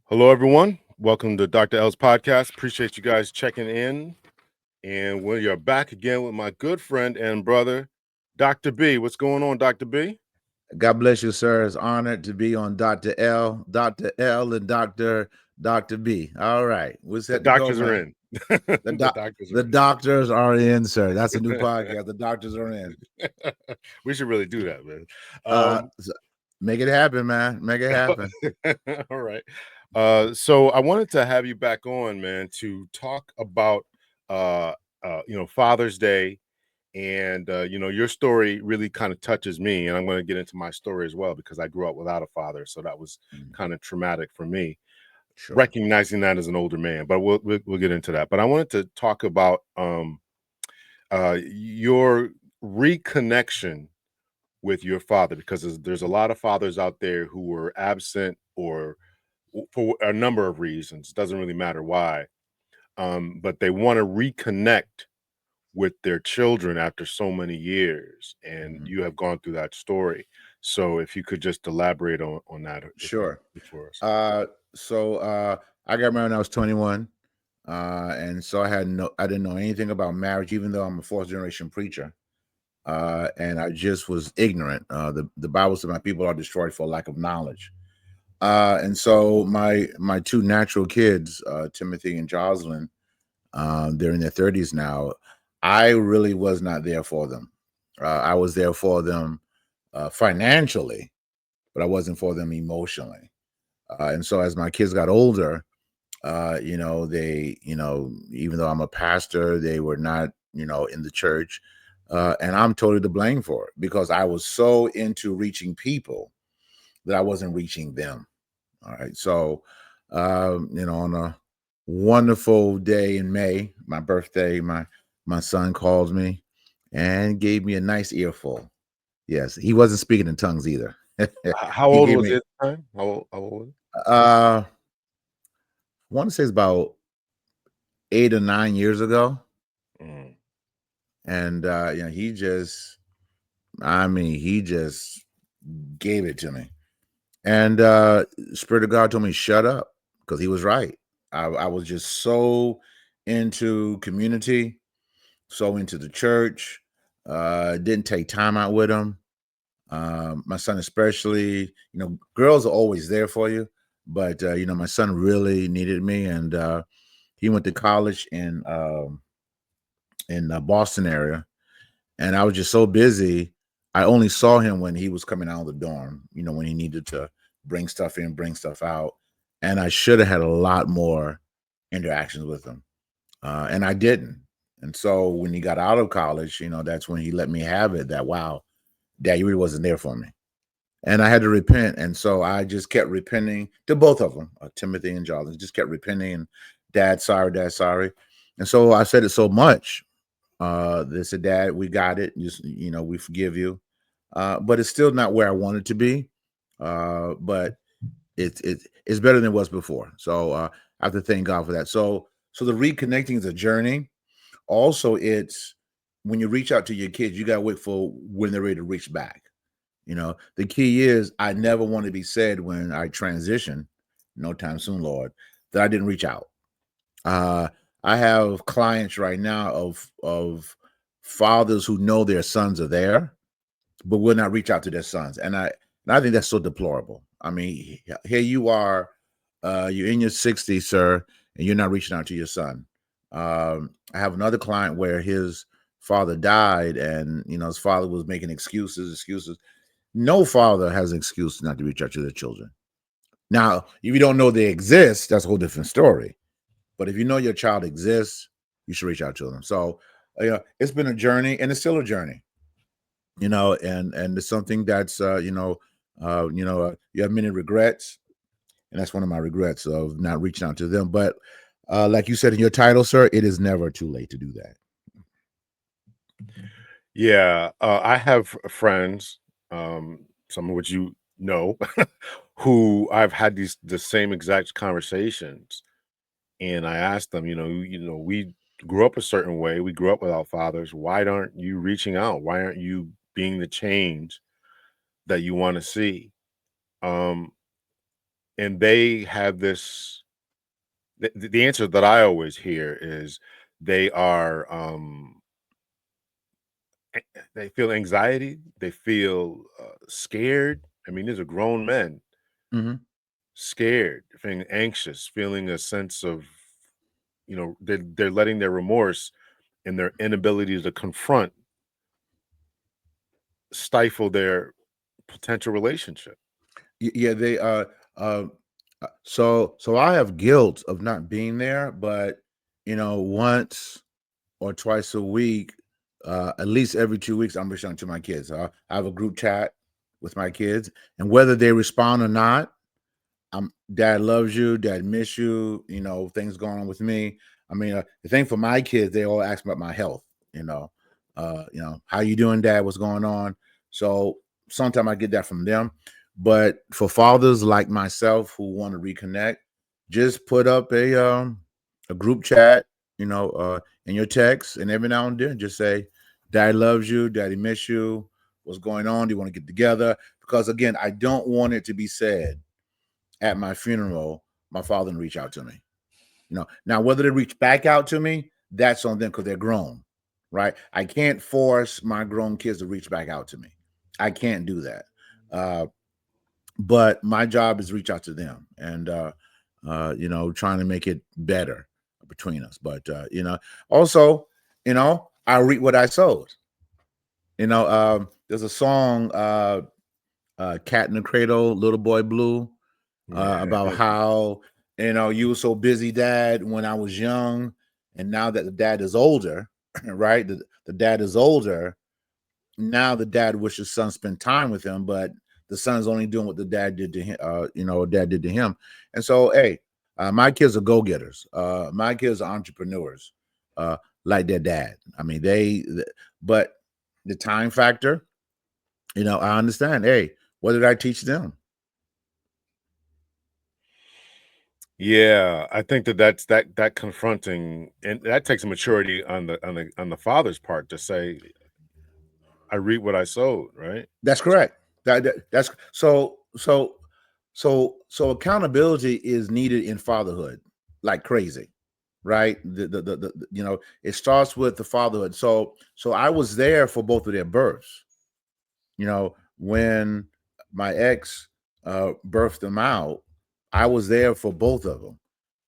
Hello, everyone. Welcome to Dr. L's podcast. Appreciate you guys checking in. And we are back again with my good friend and brother, Dr. B. What's going on, Dr. B? God bless you, sir. It's honored to be on Dr. L, and Dr. B. All right. We're The set to go, doctors are man. in. The doctors are in, sir. That's a new podcast. The doctors are in. We should really do that, man. Make it happen, man. Make it happen. All right. So I wanted to have you back on, man, to talk about Father's Day. And your story really kind of touches me, and I'm going to get into my story as well because I grew up without a father, so that was kind of traumatic for me. Sure. Recognizing that as an older man, but we'll get into that. But I wanted to talk about your reconnection with your father, because there's a lot of fathers out there who were absent or for a number of reasons. Doesn't really matter why, but they want to reconnect with their children after so many years, and you have gone through that story. So if you could just elaborate on that. Sure. For us. I got married when I was 21. And so I didn't know anything about marriage, even though I'm a fourth generation preacher. And I just was ignorant. The Bible says my people are destroyed for lack of knowledge. And so my two natural kids, Timothy and Jocelyn, they're in their 30s now. I really was not there for them. I was there for them financially, but I wasn't for them emotionally. And so as my kids got older, they, even though I'm a pastor, they were not, in the church. And I'm totally to blame for it because I was so into reaching people that I wasn't reaching them. All right. So, on a wonderful day in May, my birthday, my son called me and gave me a nice earful. Yes, he wasn't speaking in tongues either. How old was it at the time? How old was it? I want to say it's about 8 or 9 years ago. And he just gave it to me. And Spirit of God told me shut up, because he was right. I was just so into community, so into the church. Didn't take time out with him. My son especially, girls are always there for you, but my son really needed me, and he went to college in Boston area, and I was just so busy. I only saw him when he was coming out of the dorm, when he needed to bring stuff in, bring stuff out. And I should have had a lot more interactions with him. And I didn't. And so when he got out of college, that's when he let me have it that, wow, Dad, you really wasn't there for me. And I had to repent. And so I just kept repenting to both of them, Timothy and Jonathan, just kept repenting. And Dad, sorry, Dad, sorry. And so I said it so much. They said, Dad, we got it. We forgive you. But it's still not where I want it to be. But it's better than it was before. So I have to thank God for that. So the reconnecting is a journey. Also, it's when you reach out to your kids, you got to wait for when they're ready to reach back. The key is I never want to be said when I transition, no time soon, Lord, that I didn't reach out. I have clients right now of fathers who know their sons are there, but will not reach out to their sons. And I think that's so deplorable. I mean, here you are, you're in your 60s, sir, and you're not reaching out to your son. I have another client where his father died, and his father was making excuses. No father has an excuse not to reach out to their children. Now, if you don't know they exist, that's a whole different story. But if you know your child exists, you should reach out to them. So, it's been a journey, and it's still a journey. And it's something that's you have many regrets, and that's one of my regrets of not reaching out to them. But like you said in your title, sir, it is never too late to do that. Yeah, I have friends, some of which you know, who I've had the same exact conversations, and I asked them, we grew up a certain way, we grew up without fathers. Why aren't you reaching out? Why aren't you being the change that you want to see? and they have this. The answer that I always hear is they are they feel anxiety, they feel scared. I mean, these are grown men, Mhm. scared, feeling anxious, feeling a sense of, they're letting their remorse and their inability to confront stifle their potential relationship. Yeah, they uh so I have guilt of not being there, but once or twice a week, at least every 2 weeks, I'm reaching out to my kids. I have a group chat with my kids, and whether they respond or not, dad loves you, dad miss you, things going on with me. I mean, the thing for my kids, they all ask about my health, how you doing, dad, what's going on? So sometimes I get that from them. But for fathers like myself who want to reconnect, just put up a group chat, in your text, and every now and then just say, dad loves you, daddy miss you, what's going on, do you want to get together? Because again, I don't want it to be said at my funeral, my father didn't reach out to me. Now whether they reach back out to me, that's on them because they're grown, right? I can't force my grown kids to reach back out to me. I can't do that. But my job is reach out to them and trying to make it better between us. But also, I reap what I sowed. There's a song, Cat in the Cradle, Little Boy Blue, Yeah. about how you were so busy, dad, when I was young, and now that the dad is older, right? The dad is older now. The dad wishes son spend time with him, but the son's only doing what the dad did to him. Dad did to him, and so hey, my kids are go getters. My kids are entrepreneurs, like their dad. I mean, but the time factor. I understand. Hey, what did I teach them? Yeah, I think that's confronting, and that takes maturity on the father's part to say, "I reap what I sowed," right? That's correct. That's so accountability is needed in fatherhood like crazy, right? It starts with the fatherhood. So I was there for both of their births. When my ex birthed them out, I was there for both of them.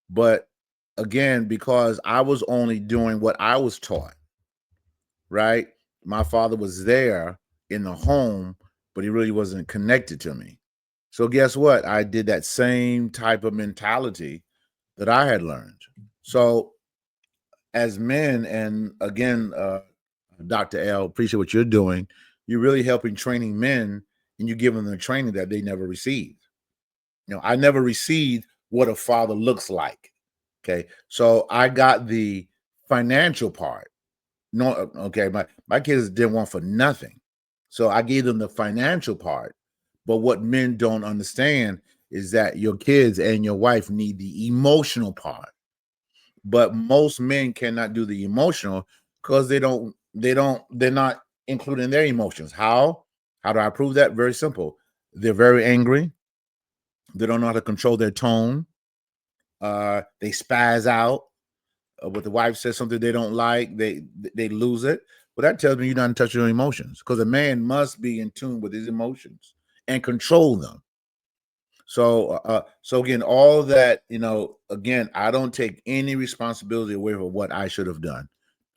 But again, because I was only doing what I was taught, right? My father was there in the home, but he really wasn't connected to me. So guess what? I did that same type of mentality that I had learned. So as men, and again, Dr. L, appreciate what you're doing. You're really helping training men, and you're giving them the training that they never received. I never received what a father looks like. Okay. So I got the financial part. No, okay, my kids didn't want for nothing. So I gave them the financial part. But what men don't understand is that your kids and your wife need the emotional part. But most men cannot do the emotional because they're not including their emotions. How? How do I prove that? Very simple. They're very angry. They don't know how to control their tone. They spaz out. What the wife says something they don't like, they lose it. Well, that tells me you're not in touch with your emotions, because a man must be in tune with his emotions and control them. So again, all that, again, I don't take any responsibility away from what I should have done.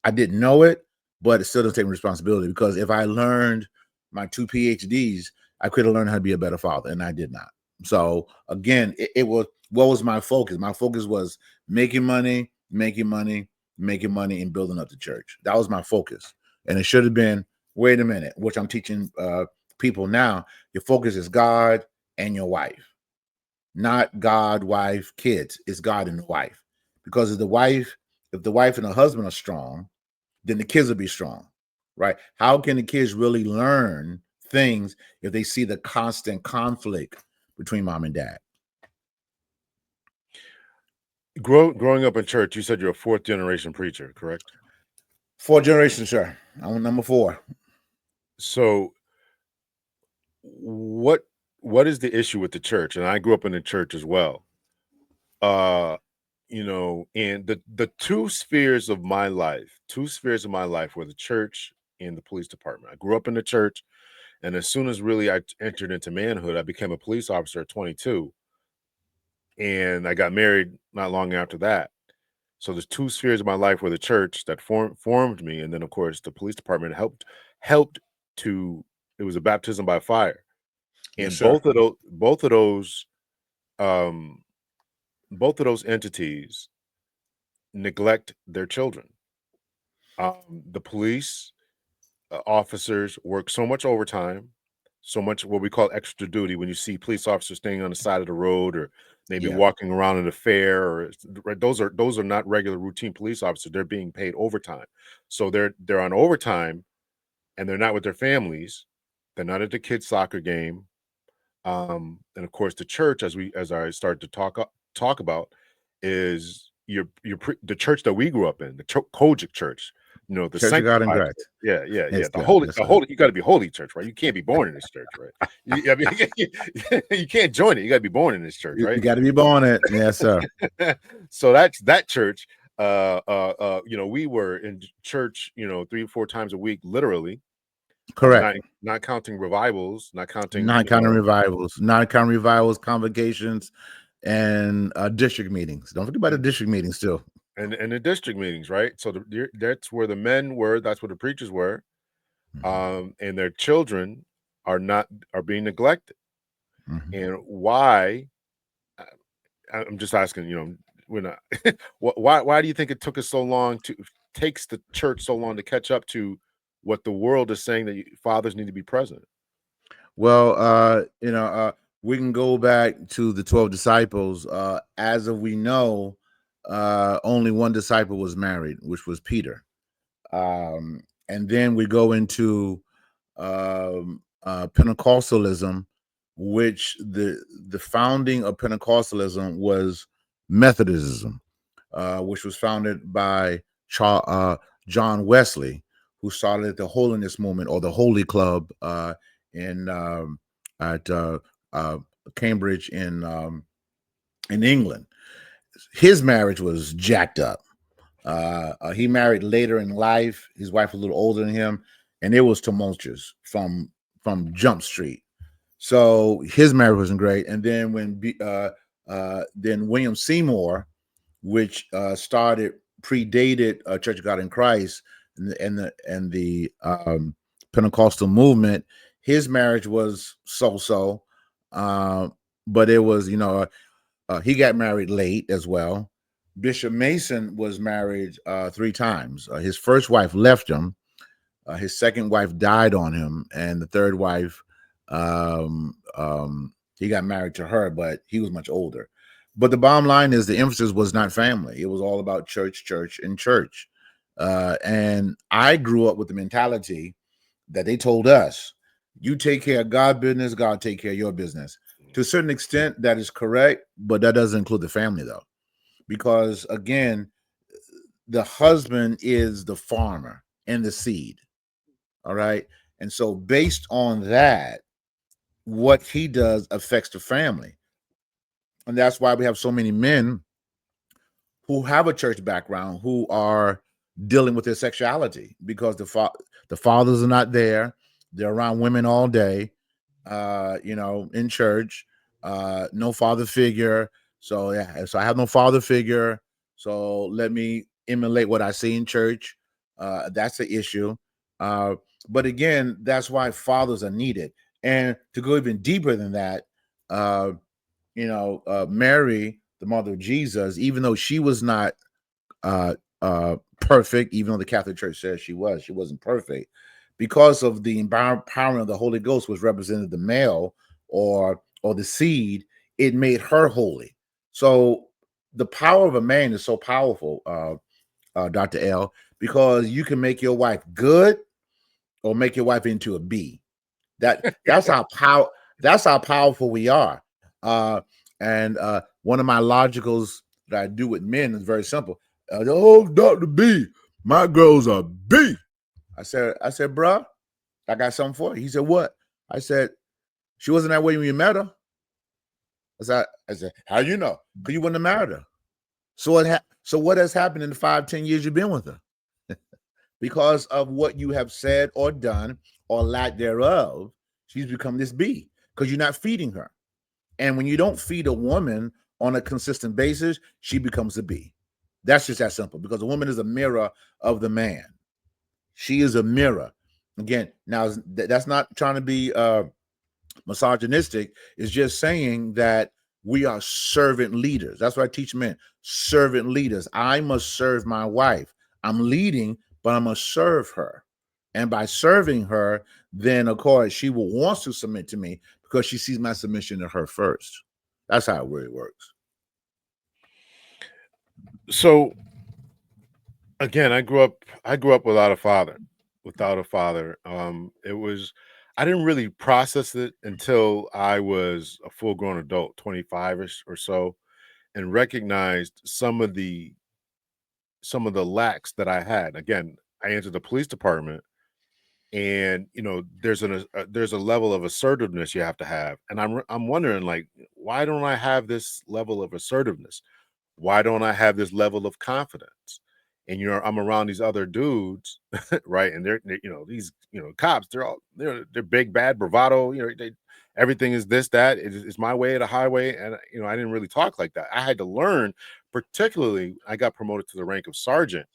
I didn't know it, but it still doesn't take responsibility, because if I learned my 2 PhDs, I could have learned how to be a better father, and I did not. So again, it was, what was my focus? My focus was making money, making money, making money, and building up the church. That was my focus, and it should have been, wait a minute, which I'm teaching people now. Your focus is God and your wife, not God, wife, kids. It's God and the wife, because if the wife and the husband are strong, then the kids will be strong, right? How can the kids really learn things if they see the constant conflict between mom and dad? Growing up in church, you said you're a fourth generation preacher, correct? 4 generations, sir. I'm number 4. So, what? what is the issue with the church? And I grew up in the church as well. Uh, and the two spheres of my life were the church and the police department. I grew up in the church, and as soon as really I entered into manhood, I became a police officer at 22, and I got married not long after that. So there's two spheres of my life where the church that formed me, and then of course the police department helped to. It was a baptism by fire, Yes, and sir. um, both of those entities neglect their children. The police officers work so much overtime, so much what we call extra duty. When you see police officers staying on the side of the road, or maybe Yeah. walking around in a fair, or right, those are not regular routine police officers. They're being paid overtime, so they're on overtime, and they're not with their families. They're not at the kids' soccer game. And of course, the church, as I started to talk about, is the church that we grew up in, the Kojic church, the Church of God in sanctified church. Christ. Yeah, Yes, sir. Yes, the sir. holy. You got to be holy church, right? You can't be born in this church, right? I mean, you can't join it. You got to be born in this church, You right? got to be born it. Yes, sir. So that's that church. We were in church, 3 or 4 times a week, literally, Correct. not counting revivals, not counting, Non-counting revivals, convocations, and district meetings. Don't forget about the district meetings too. and the district meetings, right? So that's where the men were. That's where the preachers were, Mhm. and their children are being neglected. Mhm. And why? I- I'm just asking. We're not. Why do you think it took us so long takes the church so long to catch up to what the world is saying that fathers need to be present? Well, we can go back to the 12 disciples. As of we know, only one disciple was married, which was Peter. And then we go into Pentecostalism, which the founding of Pentecostalism was Methodism, which was founded by John Wesley, who started the Holiness Movement or the Holy Club in at Cambridge in England. His marriage was jacked up. He married later in life. His wife was a little older than him, and it was tumultuous from Jump Street. So his marriage wasn't great. And then then William Seymour, which predated Church of God in Christ and the Pentecostal movement, his marriage was so-so, but it was he got married late as well. Bishop Mason was married 3 times. His first wife left him. His second wife died on him, and the third wife, he got married to her, but he was much older. But the bottom line is the emphasis was not family. It was all about church, church, and church. And I grew up with the mentality that they told us, you take care of God's business, God take care of your business. To a certain extent, that is correct, but that doesn't include the family, though. Because, again, the husband is the farmer and the seed. All right. And so, based on that, what he does affects the family. And that's why we have so many men who have a church background who are dealing with their sexuality because the fathers are not there. They're around women all day, in church, no father figure. So, yeah, so I have no father figure. So let me emulate what I see in church. That's the issue. But again, that's why fathers are needed. And to go even deeper than that, uh, Mary, the mother of Jesus, even though she was not perfect, even though the Catholic Church says she wasn't perfect, because of the empowerment of the Holy Ghost, which represented the male or the seed. It made her holy. So the power of a man is so powerful, Dr. L, because you can make your wife good or make your wife into a B. That's how powerful we are. And one of my logicals that I do with men is very simple. Oh, Dr. B, my girl's a B. I said, bruh, I got something for you. He said, what? I said, She wasn't that way when you met her. I said, how you know? Because you wouldn't have married her. So what has happened in the 5-10 years you've been with her? Because of what you have said or done or lack thereof, she's become this bee because you're not feeding her. And when you don't feed a woman on a consistent basis, she becomes a bee. That's just that simple, because a woman is a mirror of the man. She is a mirror. Again, now that's not trying to be misogynistic. It's just saying that we are servant leaders. That's what I teach men. Servant leaders. I must serve my wife. I'm leading, but I must serve her. And by serving her, then of course she will want to submit to me because she sees my submission to her first. That's how it really works. So again, I grew up without a father. It was, I didn't really process it until I was a full grown adult, 25ish or so, and recognized some of the lacks that I had. Again, I entered the police department, and there's there's a level of assertiveness you have to have, and I'm wondering, like, why don't I have this level of assertiveness? Why don't I have this level of confidence? And I'm around these other dudes, right? And they're these cops. They're big bad bravado. Everything is this that. It's my way or the highway. And I didn't really talk like that. I had to learn. Particularly, I got promoted to the rank of sergeant.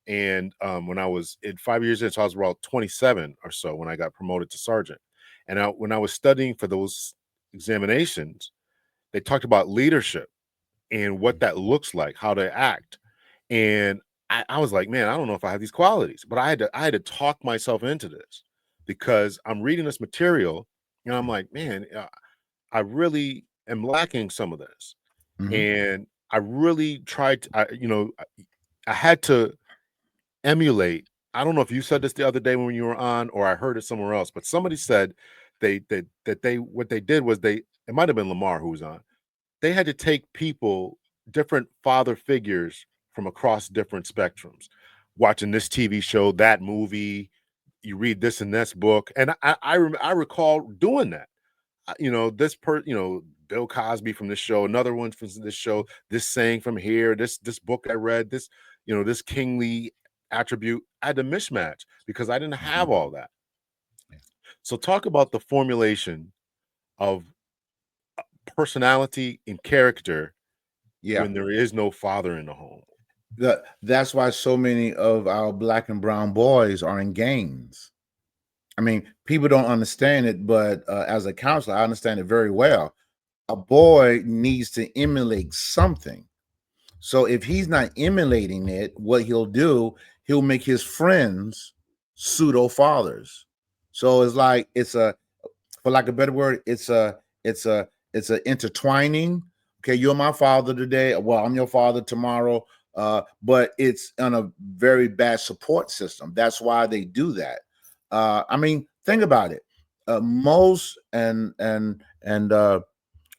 And when I was 5 years in, so I was about 27 or so when I got promoted to sergeant. And when I was studying for those examinations, they talked about leadership and what that looks like, how to act. And I was like, man, I don't know if I have these qualities, but I had to talk myself into this, because I'm reading this material and I'm like, man, I really am lacking some of this. Mhm. And I really tried to, I had to emulate. I don't know if you said this the other day when you were on, or I heard it somewhere else, but somebody said what they did was it might have been Lamar who was on. They had to take people, different father figures from across different spectrums, watching this TV show, that movie, you read this and this book, and I recall doing that. Bill Cosby from this show, another one from this show, this saying from here, this book I read, this kingly attribute. I had to mismatch because I didn't have all that. So talk about the formulation of personality and character Yeah. when there is no father in the home. That's why so many of our black and brown boys are in gangs. I mean, people don't understand it, but as a counselor, I understand it very well. A boy needs to emulate something. So if he's not emulating it, what he'll do, he'll make his friends pseudo fathers. So for lack of a better word, it's a intertwining. Okay, you're my father today. Well, I'm your father tomorrow. But it's on a very bad support system. That's why they do that. I mean, think about it. Most and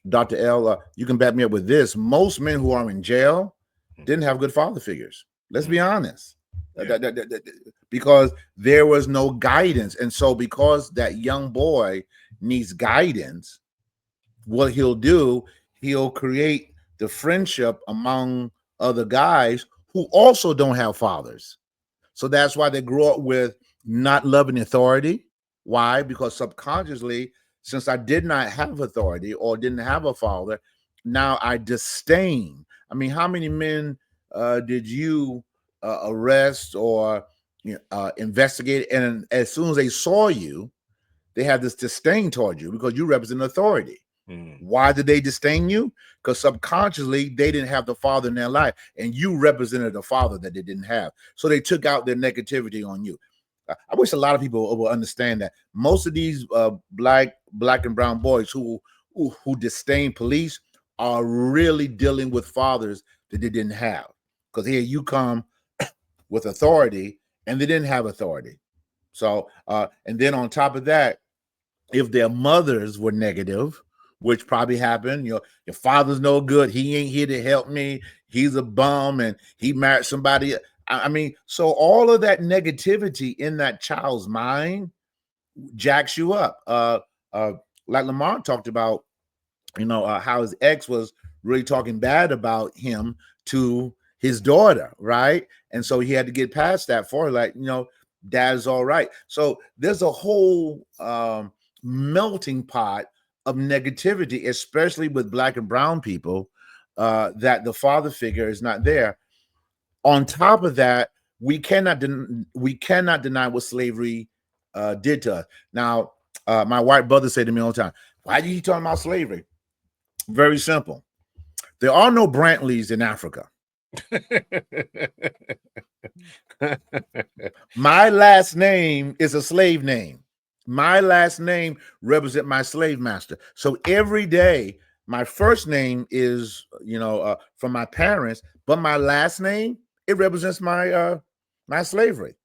Dr. L, you can back me up with this. Most men who are in jail didn't have good father figures. Let's be honest. Yeah. Because there was no guidance. And so because that young boy needs guidance, what he'll do, he'll create the friendship among other guys who also don't have fathers. So that's why they grow up with not loving authority. Why? Because subconsciously, since I did not have authority or didn't have a father, now I disdain. I mean, how many men did you arrest or investigate? And as soon as they saw you, they had this disdain toward you because you represent authority. Why did they disdain you? Because subconsciously they didn't have the father in their life, and you represented a father that they didn't have. So they took out their negativity on you. I wish a lot of people will understand that most of these black and brown boys who disdain police are really dealing with fathers that they didn't have. Because here you come with authority, and they didn't have authority. So, and then on top of that, if their mothers were negative, which probably happened, your father's no good, he ain't here to help me, he's a bum, and he married somebody. I mean, so all of that negativity in that child's mind jacks you up. like Lamont talked about, how his ex was really talking bad about him to his daughter, right? And so he had to get past that for her, like, dad's all right. So there's a whole melting pot of negativity, especially with Black and brown people, that the father figure is not there. On top of that, we cannot deny what slavery did to us. Now, my white brother said to me all the time, "Why do you talking about slavery?" Very simple. There are no Brantleys in Africa. My last name is a slave name. My last name represents my slave master. So every day, my first name is, from my parents, but my last name, it represents my my slavery.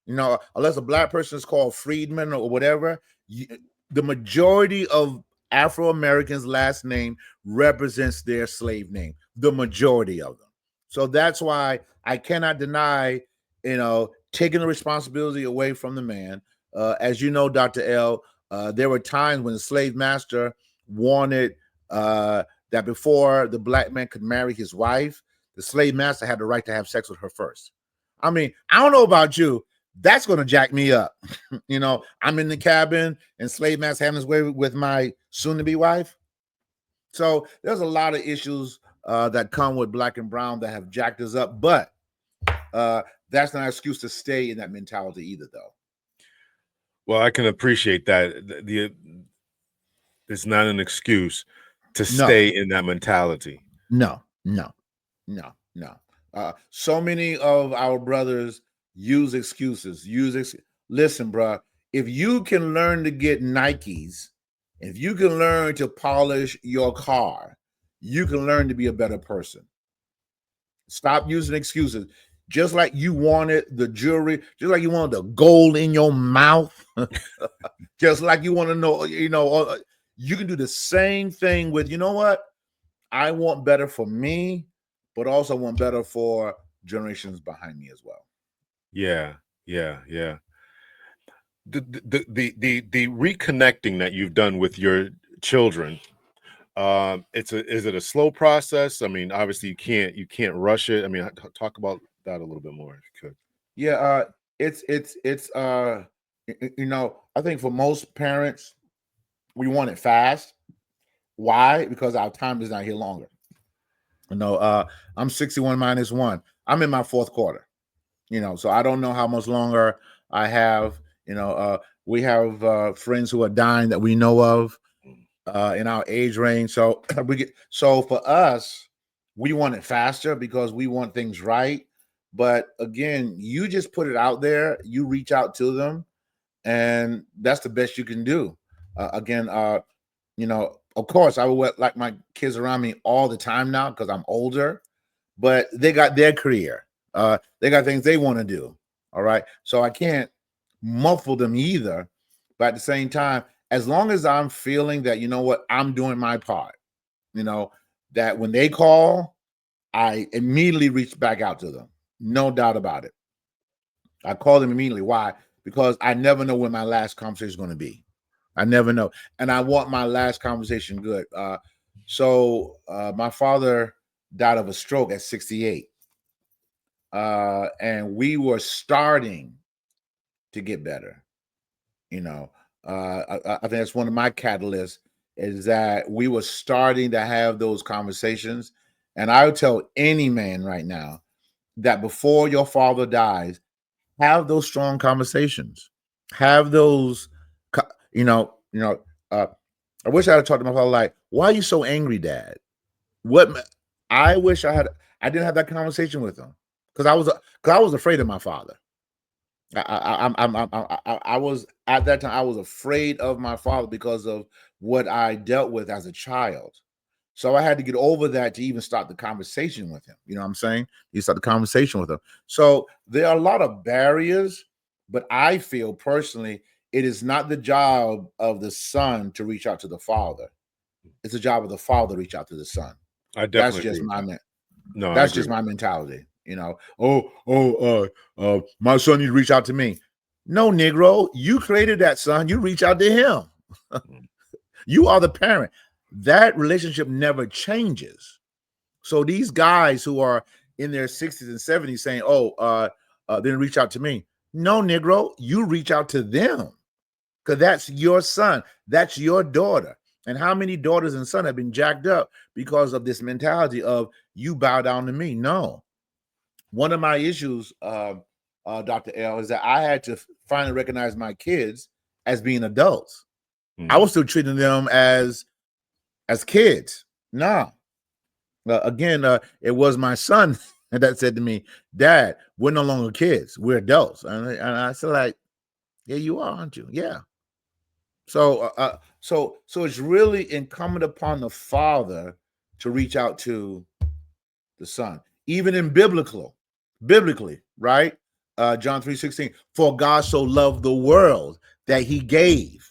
Unless a Black person is called freedman or whatever, the majority of Afro-Americans' last name represents their slave name, the majority of them. So that's why I cannot deny, taking the responsibility away from the man. As you know, Dr. L, there were times when the slave master wanted that before the Black man could marry his wife, the slave master had the right to have sex with her first. I mean, I don't know about you, that's going to jack me up. I'm in the cabin and slave master having his way with my soon-to-be wife. So there's a lot of issues that come with Black and brown that have jacked us up, but that's not an excuse to stay in that mentality either, though. Well, I can appreciate that. It's not an excuse to stay in that mentality. No. So many of our brothers use excuses. Listen, bro, if you can learn to get Nikes, if you can learn to polish your car, you can learn to be a better person. Stop using excuses. Just like you wanted the jewelry, just like you wanted the gold in your mouth, just like you want to know, you can do the same thing with, what? I want better for me, but also want better for generations behind me as well. Yeah. The reconnecting that you've done with your children, is it a slow process? I mean, obviously you can't rush it. I mean, talk about that a little bit more if you could. Yeah, it's I think for most parents, we want it fast. Why? Because our time is not here longer. I'm 61 minus 1. I'm in my fourth quarter. So I don't know how much longer I have. We have friends who are dying that we know of in our age range. So for us, we want it faster because we want things right. But again, you just put it out there, you reach out to them, and that's the best you can do. Of course, I would like my kids around me all the time now because I'm older, but they got their career. They got things they want to do. All right. So I can't muffle them either. But at the same time, as long as I'm feeling that, I'm doing my part, that when they call, I immediately reach back out to them. No doubt about it. I call them immediately. Why? Because I never know when my last conversation is going to be. I never know. And I want my last conversation good. So my father died of a stroke at 68. And we were starting to get better. I think that's one of my catalysts is that we were starting to have those conversations. And I would tell any man right now that before your father dies, have those strong conversations. Have those, I wish I had talked to my father like, why are you so angry, Dad? I wish I didn't have that conversation with him because I was afraid of my father. I was at that time, I was afraid of my father because of what I dealt with as a child. So I had to get over that to even start the conversation with him. You know what I'm saying? You start the conversation with him. So there are a lot of barriers, but I feel personally, it is not the job of the son to reach out to the father. It's the job of the father to reach out to the son. I definitely That's just No, that's just my mentality. My son need to reach out to me. No, Negro, you created that son. You reach out to him. You are the parent. That relationship never changes. So these guys who are in their 60s and 70s saying, then reach out to me. No, Negro, you reach out to them, because that's your son. That's your daughter. And how many daughters and sons have been jacked up because of this mentality of you bow down to me? No. One of my issues, Dr. L, is that I had to finally recognize my kids as being adults. I was still treating them as kids. Nah. Again, it was my son that said to me, Dad, we're no longer kids. We're adults. And I said, like, yeah, you are, aren't you? Yeah. So it's really incumbent upon the father to reach out to the son, even in biblically, right? John 3:16, for God so loved the world that he gave.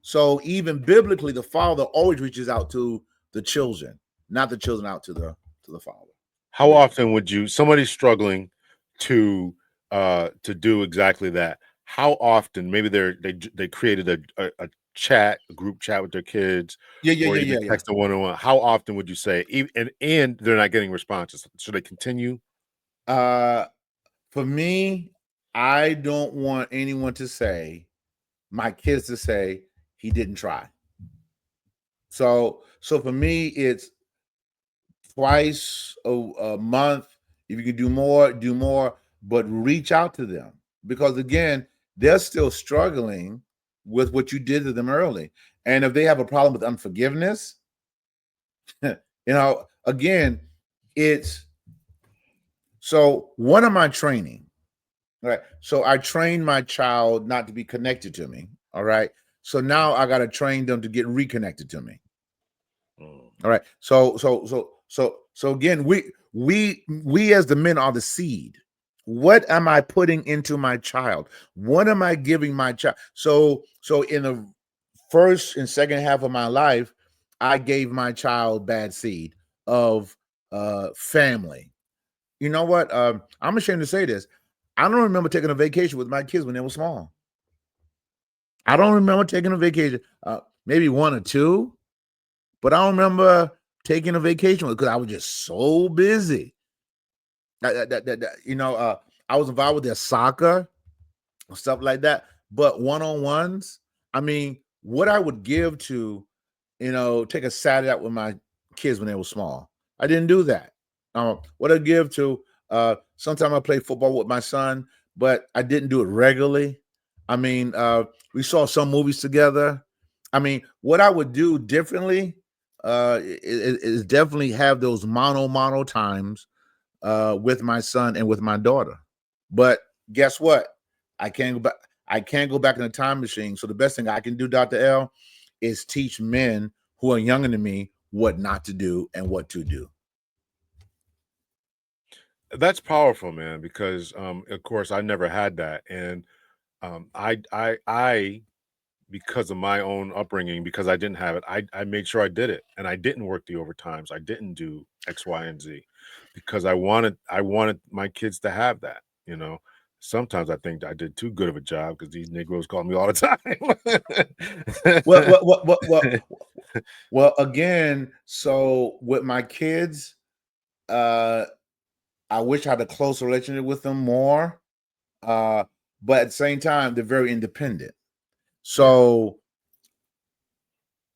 So even biblically, the father always reaches out to the children, not the children out to the father. How often would you, somebody's struggling to do exactly that? How often, maybe they created a chat, a group chat with their kids, or even text a one-on-one. How often would you say, and they're not getting responses? Should they continue? For me, I don't want anyone to say, my kids to say, he didn't try. So for me, it's twice a month. If you can do more, but reach out to them, because again, they're still struggling with what you did to them early. And if they have a problem with unforgiveness, again, it's, so what am I training? All right. So I trained my child not to be connected to me. All right. So now I got to train them to get reconnected to me. All right. So again, we as the men are the seed. What am I putting into my child? What am I giving my child? So in the first and second half of my life, I gave my child bad seed of family. You know what? I'm ashamed to say this. I don't remember taking a vacation with my kids when they were small. I don't remember taking a vacation, maybe one or two, but I don't remember taking a vacation because I was just so busy. I was involved with their soccer, stuff like that. But one-on-ones, I mean, what I would give to, take a Saturday out with my kids when they were small, I didn't do that. What I give to, sometimes I play football with my son, but I didn't do it regularly. I mean, we saw some movies together. I mean, what I would do differently is definitely have those mono times with my son and with my daughter. But guess what? I can't go back. I can't go back in the time machine. So the best thing I can do, Dr. L, is teach men who are younger than me what not to do and what to do. That's powerful, man, because of course I never had that. And I because of my own upbringing, because I didn't have it, I made sure I did it, and I didn't work the overtimes. I didn't do X, Y, and Z because I wanted my kids to have that. Sometimes I think I did too good of a job because these Negroes call me all the time. Well, again, so with my kids, I wish I had a close relationship with them more. But at the same time, they're very independent. So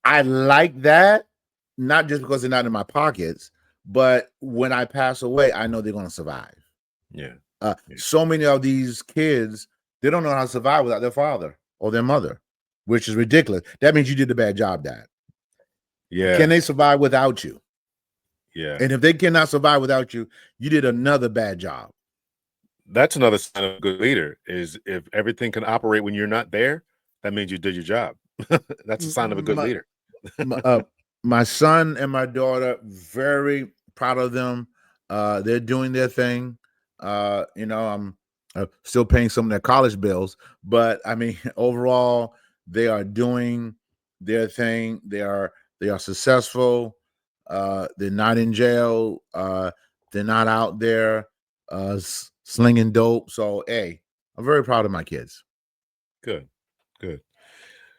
I like that, not just because they're not in my pockets, but when I pass away, I know they're going to survive. Yeah. So many of these kids, they don't know how to survive without their father or their mother, which is ridiculous. That means you did a bad job, Dad. Yeah. Can they survive without you? Yeah. And if they cannot survive without you, you did another bad job. That's another sign of a good leader, is if everything can operate when you're not there, that means you did your job. That's a sign of a good leader. My son and my daughter, very proud of them. They're doing their thing. I'm still paying some of their college bills, but I mean, overall, they are doing their thing. They are successful. They're not in jail. They're not out there slinging dope. So, hey, I'm very proud of my kids. Good.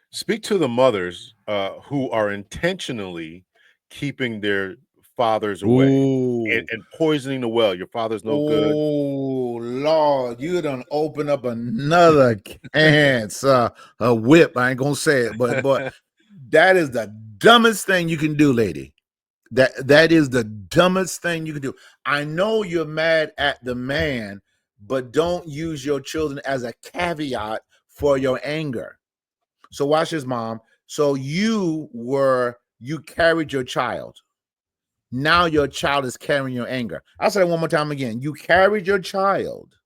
Speak to the mothers who are intentionally keeping their fathers away Ooh. and poisoning the well. Your father's no good. Oh Lord, you done open up another can, a whip. I ain't gonna say it, but that is the dumbest thing you can do, lady. That is the dumbest thing you can do. I know you're mad at the man, but don't use your children as a caveat for your anger. So watch this, mom. So you carried your child. Now your child is carrying your anger. I'll say it one more time again. You carried your child.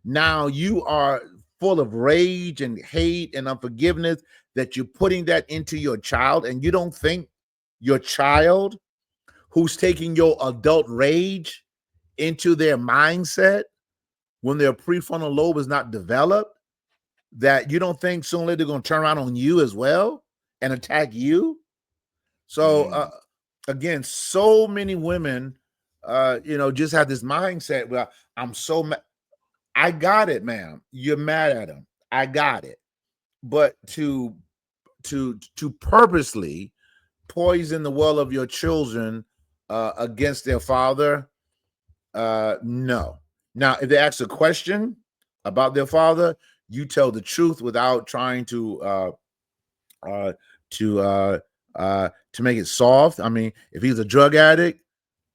Now you are full of rage and hate and unforgiveness that you're putting that into your child, and you don't think your child who's taking your adult rage into their mindset when their prefrontal lobe is not developed, that you don't think sooner or later they're going to turn around on you as well and attack you. So again, so many women just have this mindset, well, I'm so mad. I got it, ma'am. You're mad at him. I got it. But to purposely poison the well of your children against their father, no. Now, if they ask a question about their father, you tell the truth without trying to make it soft. I mean, if he's a drug addict,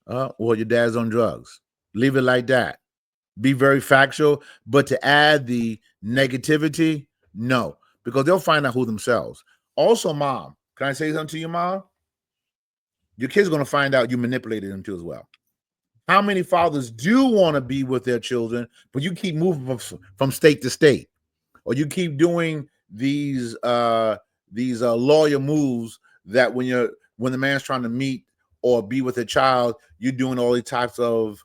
well, your dad's on drugs. Leave it like that. Be very factual, but to add the negativity, no, because they'll find out who themselves. Also, mom, can I say something to you, mom? Your kid's going to find out you manipulated them too as well. How many fathers do want to be with their children, but you keep moving from state to state, or you keep doing these lawyer moves that when the man's trying to meet or be with a child, you're doing all these types of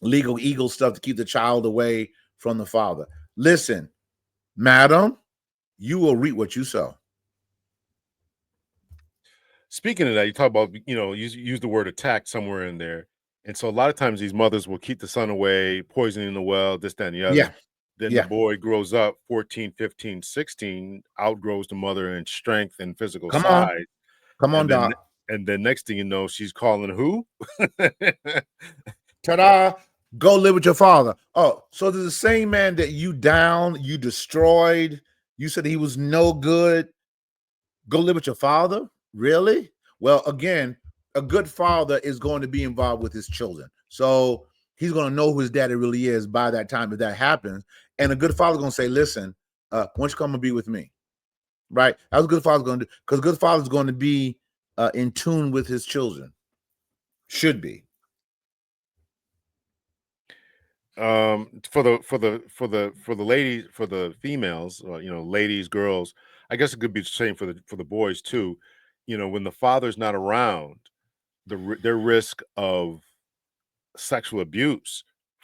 legal eagle stuff to keep the child away from the father. Listen, madam, you will reap what you sow. Speaking of that, you talk about, use the word attack somewhere in there. And so a lot of times these mothers will keep the son away, poisoning the well, this, that, and the other. Yeah. Then the boy grows up 14, 15, 16, outgrows the mother in strength and physical size. Come on, Doc. And then next thing you know, she's calling who? Ta-da! Go live with your father. Oh, so there's the same man that you destroyed. You said he was no good. Go live with your father? Really? Well, again, a good father is going to be involved with his children. So he's going to know who his daddy really is by that time if that happens. And a good father's going to say, listen, why don't you come and be with me? Right? That's what a good father's going to do. Because a good father's going to be in tune with his children. Should be. For the ladies, for the females, ladies, girls, I guess it could be the same for the boys too. When the father's not around, their risk of sexual abuse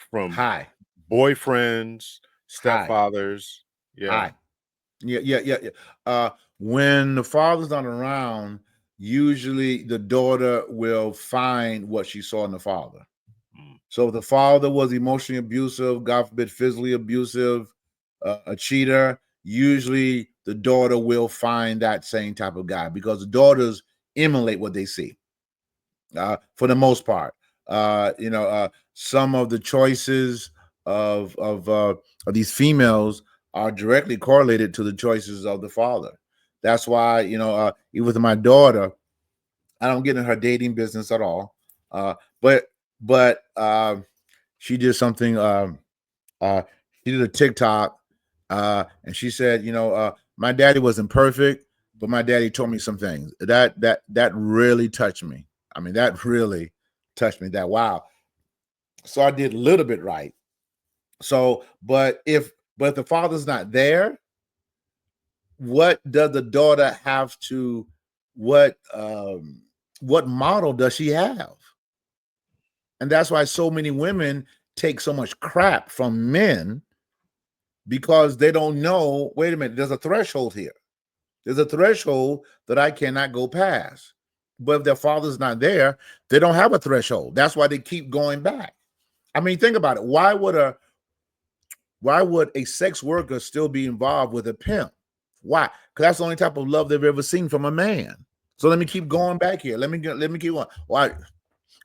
from High. boyfriends, stepfathers. Yeah. Yeah. When the father's not around, usually the daughter will find what she saw in the father. So if the father was emotionally abusive, God forbid, physically abusive, a cheater, usually the daughter will find that same type of guy because the daughters emulate what they see. For the most part, some of the choices of these females are directly correlated to the choices of the father. That's why, even with my daughter, I don't get in her dating business at all. But she did something. She did a TikTok, and she said, my daddy wasn't perfect, but my daddy told me some things that really touched me. I mean, that really touched me. That wow. So I did a little bit right. So, but if the father's not there, what does the daughter have to? What model does she have? And that's why so many women take so much crap from men because they don't know, wait a minute, there's a threshold here. There's a threshold that I cannot go past. But if their father's not there, they don't have a threshold. That's why they keep going back. I mean, think about it. Why would a sex worker still be involved with a pimp? Why? Because that's the only type of love they've ever seen from a man. So let me keep going back here. Let me keep going. Why?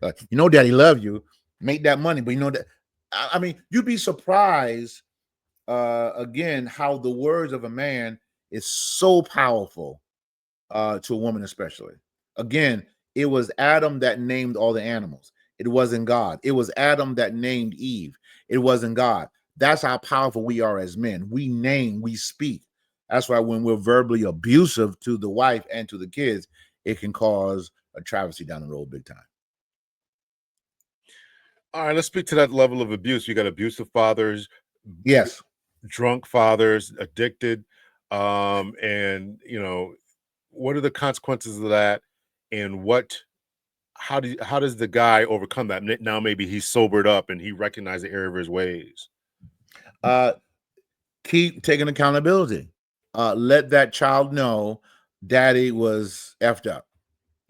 You know, daddy love you. Make that money, but you know that. I mean, you'd be surprised again how the words of a man is so powerful to a woman, especially. Again, it was Adam that named all the animals. It wasn't God. It was Adam that named Eve. It wasn't God. That's how powerful we are as men. We name, we speak. That's why when we're verbally abusive to the wife and to the kids, it can cause a travesty down the road big time. All right, let's speak to that level of abuse. You got abusive fathers, yes, drunk fathers, addicted, and you know, what are the consequences of that, and how does the guy overcome that? Now maybe he's sobered up and he recognized the error of his ways. Keep taking accountability. Let that child know daddy was effed up.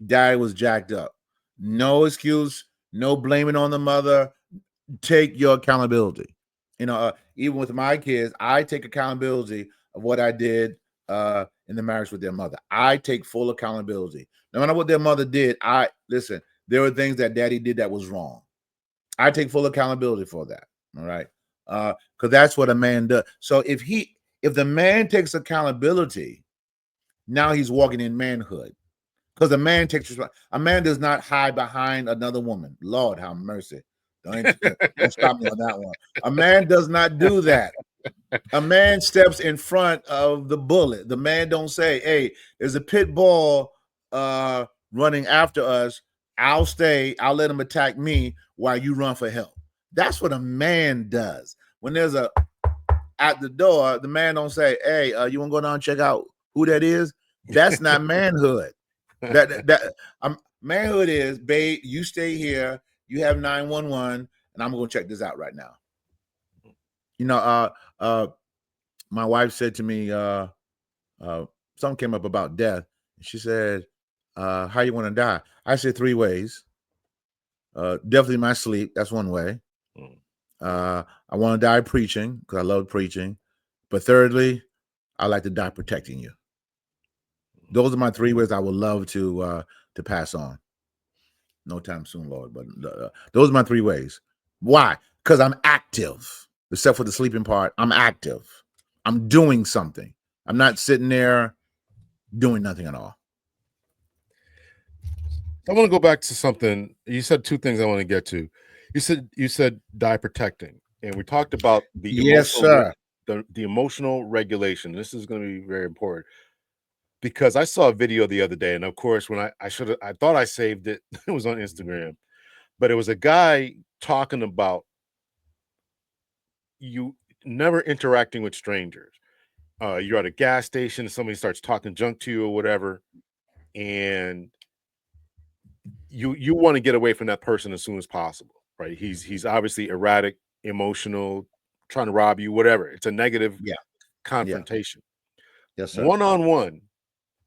Daddy was jacked up. No excuse, no blaming on the mother. Take your accountability. You know, even with my kids, I take accountability of what I did in the marriage with their mother. I take full accountability. No matter what their mother did, listen, there were things that daddy did that was wrong. I take full accountability for that. All right. Because that's what a man does. So if the man takes accountability, now he's walking in manhood. Because a man does not hide behind another woman. Lord have mercy. Don't stop me on that one. A man does not do that. A man steps in front of the bullet. The man don't say, hey, there's a pit bull running after us. I'll let him attack me while you run for help. That's what a man does. When there's at the door, the man don't say, hey, you want to go down and check out who that is? That's not manhood. Manhood is, babe, you stay here, you have 911, and I'm going to check this out right now. You know, my wife said to me, something came up about death. She said, how you want to die? I said 3 ways. Definitely my sleep. That's one way. I want to die preaching because I love preaching. But thirdly, I like to die protecting you. Those are my 3 ways I would love to pass on. No time soon, Lord. But those are my 3 ways. Why? Because I'm active. Except for the sleeping part, I'm active. I'm doing something. I'm not sitting there doing nothing at all. I want to go back to something. You said 2 things I want to get to. You said die protecting, and we talked about the the emotional regulation. This is going to be very important because I saw a video the other day, and of course, when I thought I saved it. It was on Instagram, but it was a guy talking about you never interacting with strangers. You're at a gas station, and somebody starts talking junk to you or whatever, and you want to get away from that person as soon as possible, right? He's obviously erratic, emotional, trying to rob you, whatever. It's a negative confrontation. Yes, sir. One-on-one,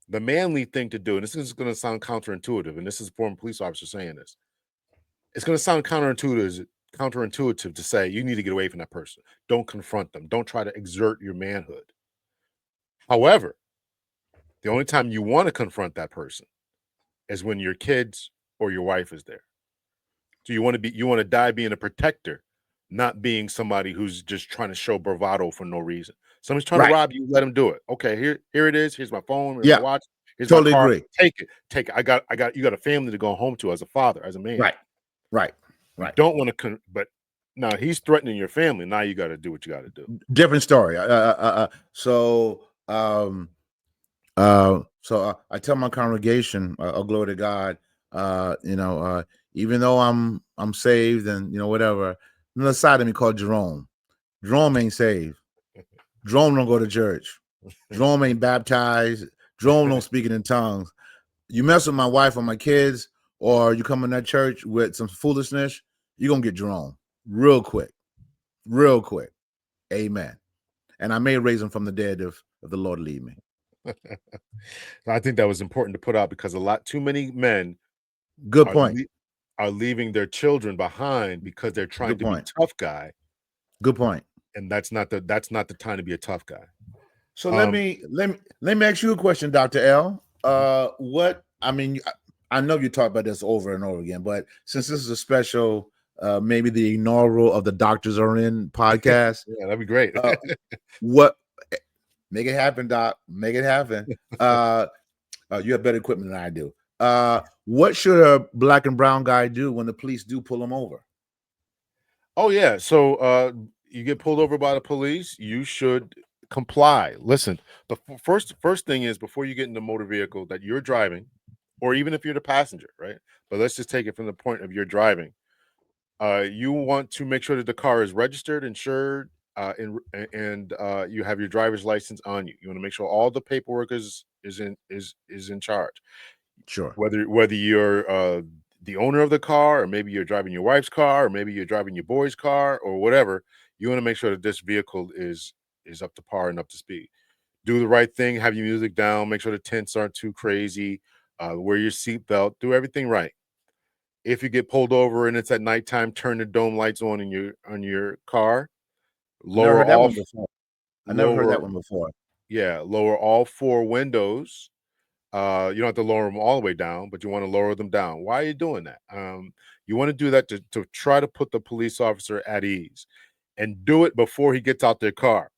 the manly thing to do, and this is going to sound counterintuitive, and this is a former police officer saying this. It's going to sound counterintuitive to say you need to get away from that person. Don't confront them. Don't try to exert your manhood. However, the only time you want to confront that person is when your kids or your wife is there. So you want to die being a protector, not being somebody who's just trying to show bravado for no reason. Somebody's trying to rob you, let them do it. Okay, here it is. Here's my phone, here's my watch, here's my car. Agree. Take it. I got you got a family to go home to as a father, as a man. Right. You don't want to but now he's threatening your family. Now you got to do what you got to do. Different story. So I tell my congregation, glory to God, even though I'm saved and whatever, another side of me called Jerome. Jerome ain't saved. Jerome don't go to church. Jerome ain't baptized. Jerome don't speak it in tongues. You mess with my wife or my kids, or you come in that church with some foolishness, you're gonna get Jerome real quick. Amen. And I may raise him from the dead if the Lord lead me. I think that was important to put out because too many men are leaving their children behind because they're trying to be a tough guy. Good point. And that's not the time to be a tough guy. So let me ask you a question, Dr. L. What I mean, I know you talk about this over and over again, but since this is a special, maybe the inaugural of the Doctors Are In podcast, Yeah, that'd be great. what make it happen, Doc? Make it happen. You have better equipment than I do. What should a black and brown guy do when the police do pull him over? Oh yeah, so you get pulled over by the police, you should comply. Listen, the first thing is before you get in the motor vehicle that you're driving, or even if you're the passenger, right? But let's just take it from the point of you're driving. You want to make sure that the car is registered, insured, and you have your driver's license on you. You want to make sure all the paperwork is in charge. Sure. Whether you're the owner of the car, or maybe you're driving your wife's car, or maybe you're driving your boy's car, or whatever, you want to make sure that this vehicle is up to par and up to speed. Do the right thing, have your music down, make sure the tents aren't too crazy, wear your seatbelt, do everything right. If you get pulled over and it's at nighttime, turn the dome lights on in your car. I never Lower heard that all one before. I never heard lower that one before. Yeah, lower all four windows. You don't have to lower them all the way down, but you want to lower them down. Why are you doing that? You want to do that to try to put the police officer at ease, and do it before he gets out their car.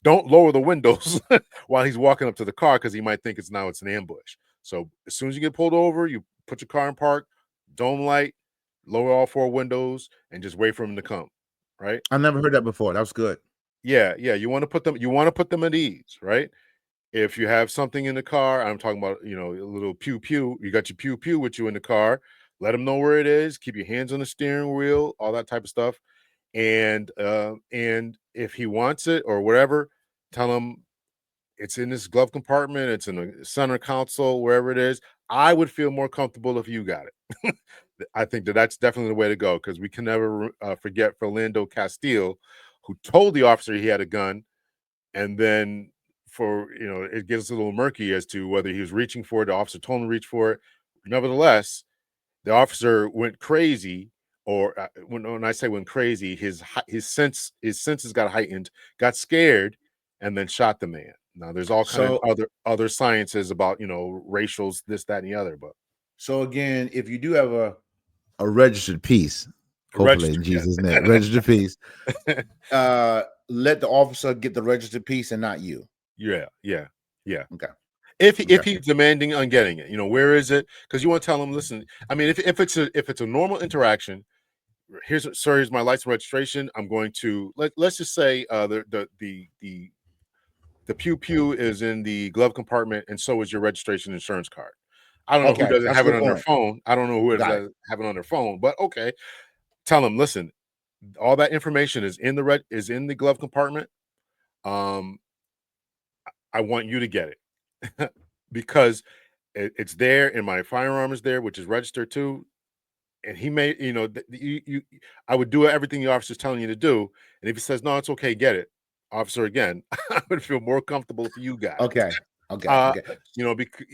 Don't lower the windows while he's walking up to the car, because he might think it's an ambush. So as soon as you get pulled over, you put your car in park, dome light, lower all four windows, and just wait for him to come. Right? I never heard that before. That was good. Yeah. You want to put them at ease, right? If you have something in the car, I'm talking about, a little pew pew. You got your pew pew with you in the car. Let them know where it is. Keep your hands on the steering wheel, all that type of stuff. And if he wants it or whatever, tell him it's in this glove compartment. It's in the center console, wherever it is. I would feel more comfortable if you got it. I think that's definitely the way to go, because we can never forget Philando Castile, who told the officer he had a gun, and then it gets a little murky as to whether he was reaching for it. The officer told him to reach for it. Nevertheless, the officer went crazy, or when I say went crazy, his senses got heightened, got scared, and then shot the man. Now there's all kind of other sciences about racials, this, that, and the other. But so again, if you do have a registered piece, hopefully in Jesus' name, registered piece, let the officer get the registered piece and not you. Yeah. Okay. If he's demanding on getting it, where is it? Because you want to tell him, listen, I mean, if it's a normal interaction, here's my license registration. I'm going to let's just say the pew pew is in the glove compartment, and so is your registration insurance card. I don't know who doesn't have it on their phone. I don't know who doesn't have it on their phone, but okay. Tell them, listen, all that information is in the glove compartment. I want you to get it because it's there, and my firearm is there, which is registered too. And he may, I would do everything the officer's telling you to do. And if he says, no, it's okay, get it, officer, again, I would feel more comfortable if you got it. Okay. Because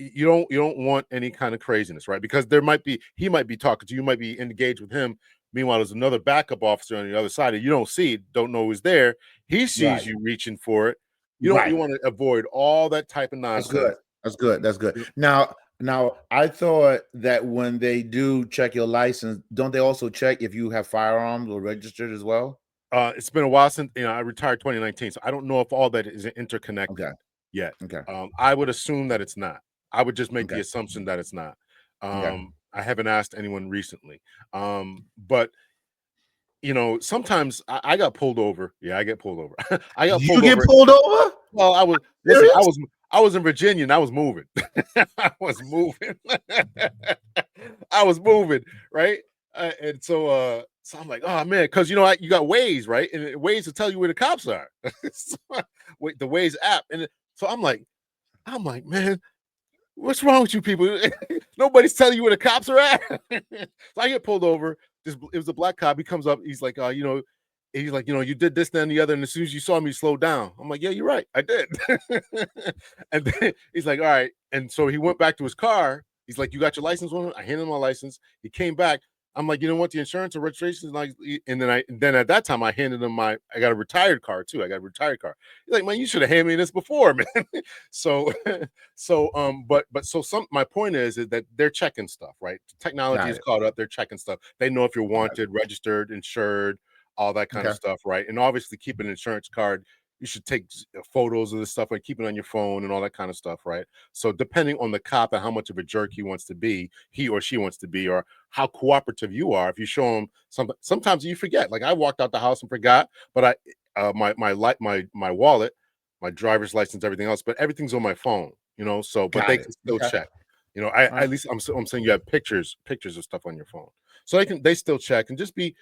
you don't want any kind of craziness, right? Because he might be talking to you, might be engaged with him. Meanwhile, there's another backup officer on the other side, and you don't see it, don't know who's there. He sees you reaching for it. You want to avoid all that type of nonsense. That's good. Now, I thought that when they do check your license, don't they also check if you have firearms or registered as well? It's been a while since I retired 2019, so I don't know if all that is interconnected yet. Okay. I would assume that it's not. I would just make the assumption that it's not. I haven't asked anyone recently, but sometimes I got pulled over. Yeah, I get pulled over. I got pulled over. You get pulled over? Well, I was in Virginia, and I was moving. I was moving, right? And so I'm like, oh man, because you got Waze, right? And Waze will tell you where the cops are. Wait, the Waze app, and so I'm like, man, what's wrong with you people? Nobody's telling you where the cops are at. So I get pulled over. It was a black cop. He comes up. He's like, he's like, you did this, then the other, and as soon as you saw me, slow down. I'm like, yeah, you're right, I did. And then he's like, all right. And so he went back to his car. He's like, you got your license on him? I handed him my license. He came back. I'm like, you know what, the insurance or registration is like, and then at that time I handed him I got a retired car too. I got a retired car. He's like, man, you should have handed me this before, man. So my point is that they're checking stuff, right? Technology Got is it. caught up, they're checking stuff. They know if you're Got it. wanted, registered, insured, all that kind of Okay. stuff, right? And obviously keep an insurance card. You should take photos of this stuff and keep it on your phone and all that kind of stuff, right? So depending on the cop and how much of a jerk he wants to be, he or she wants to be, or how cooperative you are, if you show them something, sometimes you forget. Like I walked out the house and forgot, but my wallet, my driver's license, everything else, but everything's on my phone, So, but Got they it. can still Okay. check. I All at right. least I'm saying you have pictures of stuff on your phone, so they still check and just be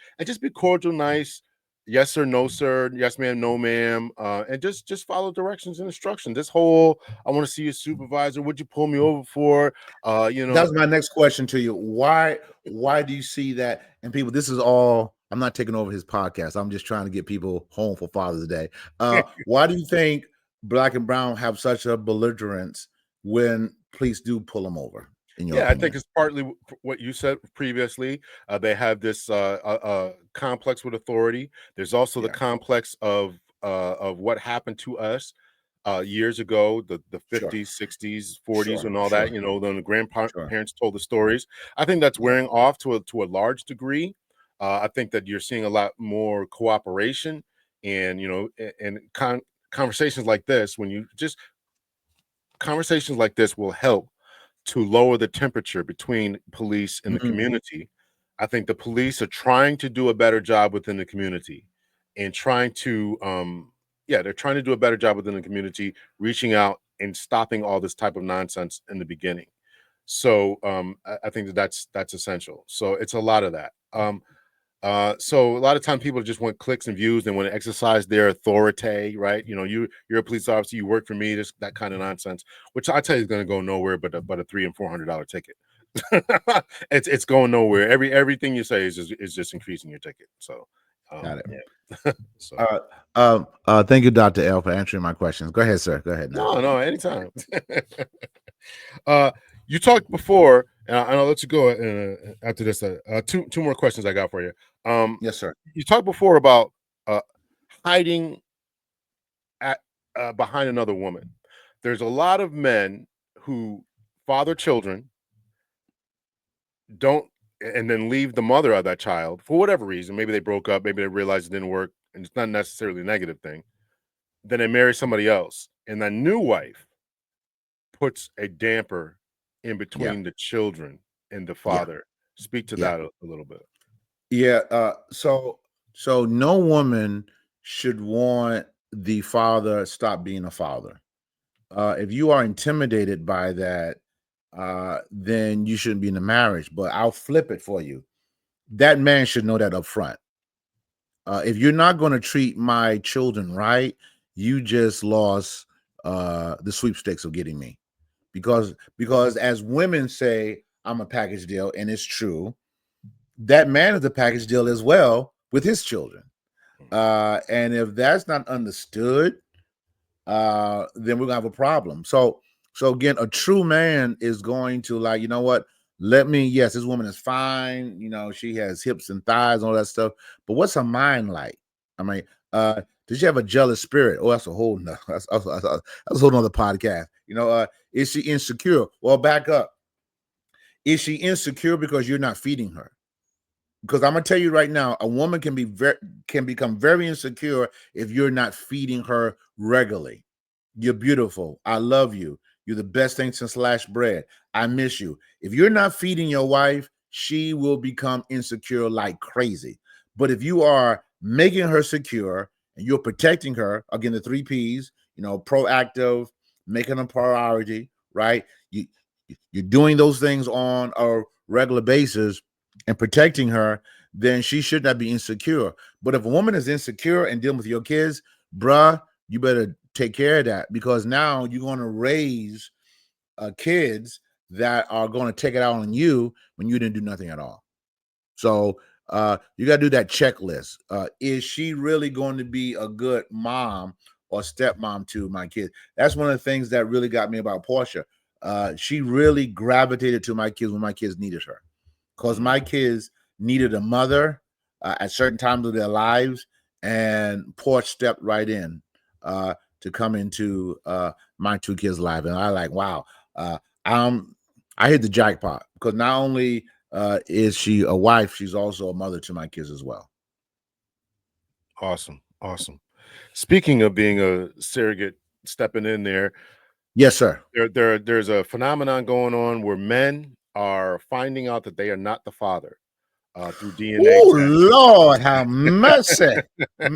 cordial, nice. Yes or no, sir. Yes, ma'am. No, ma'am. And just follow directions and instructions. This whole I want to see your supervisor. What'd you pull me over for? That was my next question to you. Why do you see that? And people, this is all, I'm not taking over his podcast. I'm just trying to get people home for Father's Day. Why do you think black and brown have such a belligerence when police do pull them over, in your Yeah, I think opinion? it's partly what you said previously. They have this complex with authority. There's also the Yeah. complex of what happened to us years ago, the Sure. 50s, 60s, 40s, Sure. and all Sure. that. Then the Sure. grandparents told the stories. I think that's Yeah. wearing off to a large degree. I think that you're seeing a lot more cooperation, and conversations like this. Conversations like this will help to lower the temperature between police and the Mhm. community. I think the police are trying to do a better job within the community and trying to, they're trying to do a better job within the community, reaching out and stopping all this type of nonsense in the beginning. So I think that's essential. So it's a lot of that. So a lot of times people just want clicks and views. They want to exercise their authority, right? You're a police officer, you work for me, that kind of nonsense, which I tell you is going to go nowhere but a $300 and $400 ticket. It's going nowhere. Everything you say is just increasing your ticket. So Got it. yeah. So Thank you, Dr. L, for answering my questions. Go ahead, sir. Go ahead now. no, anytime. uh you talked before, and I'll let you go after this. Two more questions I got for you. Yes, sir. You talked before about hiding at behind another woman. There's a lot of men who father children, don't and then leave the mother of that child for whatever reason. Maybe they broke up, maybe they realized it didn't work, and it's not necessarily a negative thing. Then they marry somebody else, and that new wife puts a damper in Yeah. between the children and the Yeah. father. Speak to Yeah. that a little bit. Yeah. So no woman should want the father stop being a father. If you are intimidated by that, then you shouldn't be in a marriage. But I'll flip it for you. That man should know that up front. If you're not going to treat my children right, you just lost the sweepstakes of getting me. Because as women say, I'm a package deal, and it's true. That man is a package deal as well with his children. And if that's not understood, then we're gonna have a problem. So again, a true man is going to, like, you know what? Yes, this woman is fine. She has hips and thighs and all that stuff. But what's her mind like? I mean, does she have a jealous spirit? Oh, that's a whole nother, that's a whole nother podcast. Is she insecure? Well, back up. Is she insecure because you're not feeding her? Because I'm gonna tell you right now, a woman can become very insecure if you're not feeding her regularly. You're beautiful. I love you. You're the best thing since sliced bread. I miss you. If you're not feeding your wife, she will become insecure like crazy. But if you are making her secure and you're protecting her, again, the 3 Ps, proactive, making a priority, right? You're doing those things on a regular basis and protecting her, then she should not be insecure. But if a woman is insecure and dealing with your kids, bruh, you better take care of that, because now you're going to raise kids that are going to take it out on you when you didn't do nothing at all. So you got to do that checklist. Is she really going to be a good mom or stepmom to my kids? That's one of the things that really got me about Portia. She really gravitated to my kids when my kids needed her, because my kids needed a mother at certain times of their lives, and Porch stepped right in to come into my two kids' life, and I like, wow, I hit the jackpot, because not only is she a wife, she's also a mother to my kids as well. Awesome. Awesome. Speaking of being a surrogate, stepping in there, Yes, sir. there's a phenomenon going on where men are finding out that they are not the father through DNA Oh, tests. Lord, have mercy.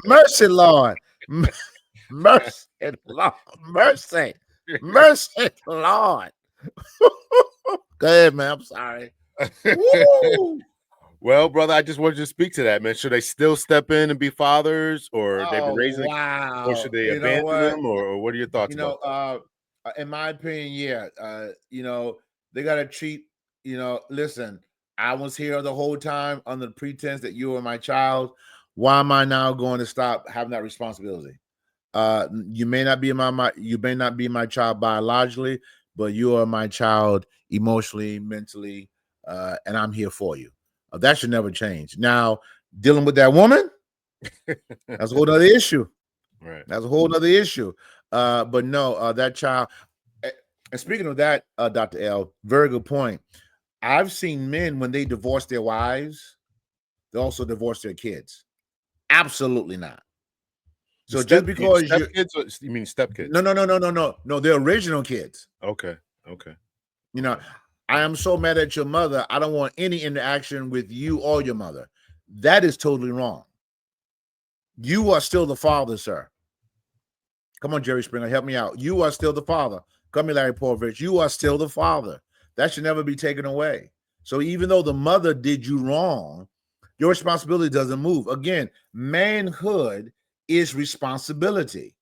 Mercy, Lord. Mercy, Lord. Mercy. Mercy, Lord. Go ahead, man. I'm sorry. Woo! Well, brother, I just wanted you to speak to that, man. Should they still step in and be fathers, or they've been Oh, raising, or wow. should they You know abandon what? them, or what are your thoughts You about know, that? in my opinion, yeah. They gotta treat, listen, I was here the whole time under the pretense that you were my child. Why am I now going to stop having that responsibility? You may not be you may not be my child biologically, but you are my child emotionally, mentally, and I'm here for you. That should never change. Now, dealing with that woman, that's a whole other issue. Right. That's a whole other issue. But no, that child. And speaking of that, Dr. L, very good point. I've seen men, when they divorce their wives, they also divorce their kids. Absolutely not. So just because Step kids, or you mean step kids? no, they're original kids. Okay. Okay. You know, Okay. I am so mad at your mother. I don't want any interaction with you or your mother. That is totally wrong. You are still the father, sir. Come on, Jerry Springer, help me out. You are still the father. Come here, Larry Povich. You are still the father. That should never be taken away. So even though the mother did you wrong, your responsibility doesn't move. Again, manhood is responsibility.